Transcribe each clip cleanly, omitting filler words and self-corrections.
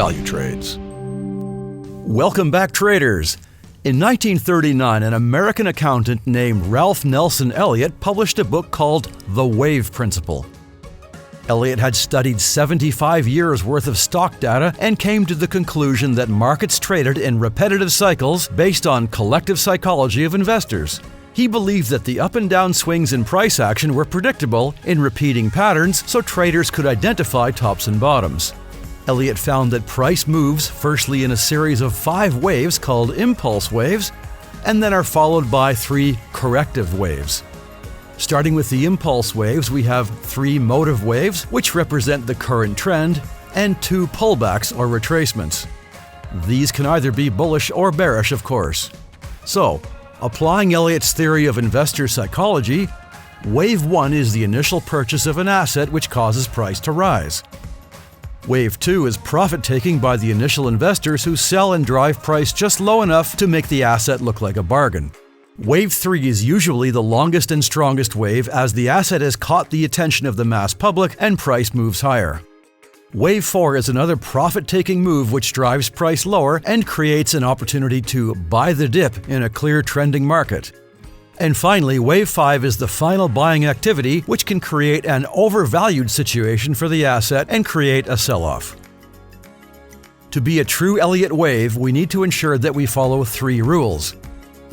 value trades. Welcome back, traders. In 1939, an American accountant named Ralph Nelson Elliott published a book called The Wave Principle. Elliott had studied 75 years' worth of stock data and came to the conclusion that markets traded in repetitive cycles based on collective psychology of investors. He believed that the up and down swings in price action were predictable in repeating patterns, so traders could identify tops and bottoms. Elliott found that price moves firstly in a series of 5 waves called impulse waves, and then are followed by 3 corrective waves. Starting with the impulse waves, we have 3 motive waves, which represent the current trend, and 2 pullbacks or retracements. These can either be bullish or bearish, of course. So, applying Elliott's theory of investor psychology, Wave 1 is the initial purchase of an asset which causes price to rise. Wave 2 is profit-taking by the initial investors who sell and drive price just low enough to make the asset look like a bargain. Wave 3 is usually the longest and strongest wave as the asset has caught the attention of the mass public and price moves higher. Wave 4 is another profit-taking move which drives price lower and creates an opportunity to buy the dip in a clear trending market. And finally, Wave 5 is the final buying activity which can create an overvalued situation for the asset and create a sell-off. To be a true Elliott wave, we need to ensure that we follow 3 rules.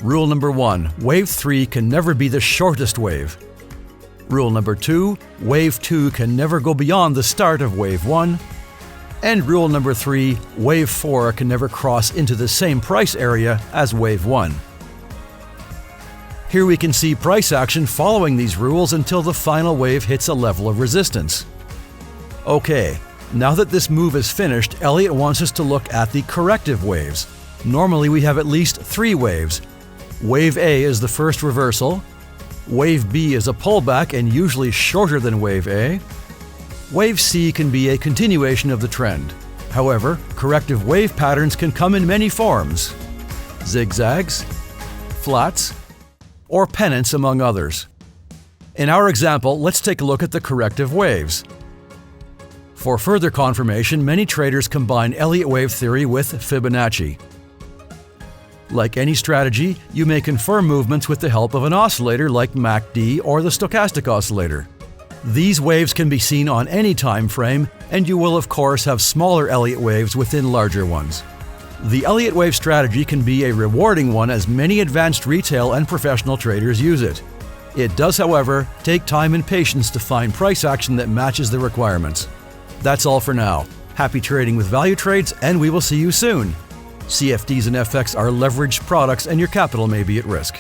Rule number 1, Wave 3 can never be the shortest wave. Rule number 2, Wave 2 can never go beyond the start of Wave 1. And rule number 3, Wave 4 can never cross into the same price area as Wave 1. Here we can see price action following these rules until the final wave hits a level of resistance. Okay, now that this move is finished, Elliott wants us to look at the corrective waves. Normally we have at least 3 waves. Wave A is the first reversal. Wave B is a pullback and usually shorter than Wave A. Wave C can be a continuation of the trend. However, corrective wave patterns can come in many forms: zigzags, flats, or pennants, among others. In our example, let's take a look at the corrective waves. For further confirmation, many traders combine Elliott wave theory with Fibonacci. Like any strategy, you may confirm movements with the help of an oscillator like MACD or the stochastic oscillator. These waves can be seen on any time frame, and you will of course have smaller Elliott waves within larger ones. The Elliott wave strategy can be a rewarding one as many advanced retail and professional traders use it. It does, however, take time and patience to find price action that matches the requirements. That's all for now. Happy trading with value trades, and we will see you soon. CFDs and FX are leveraged products and your capital may be at risk.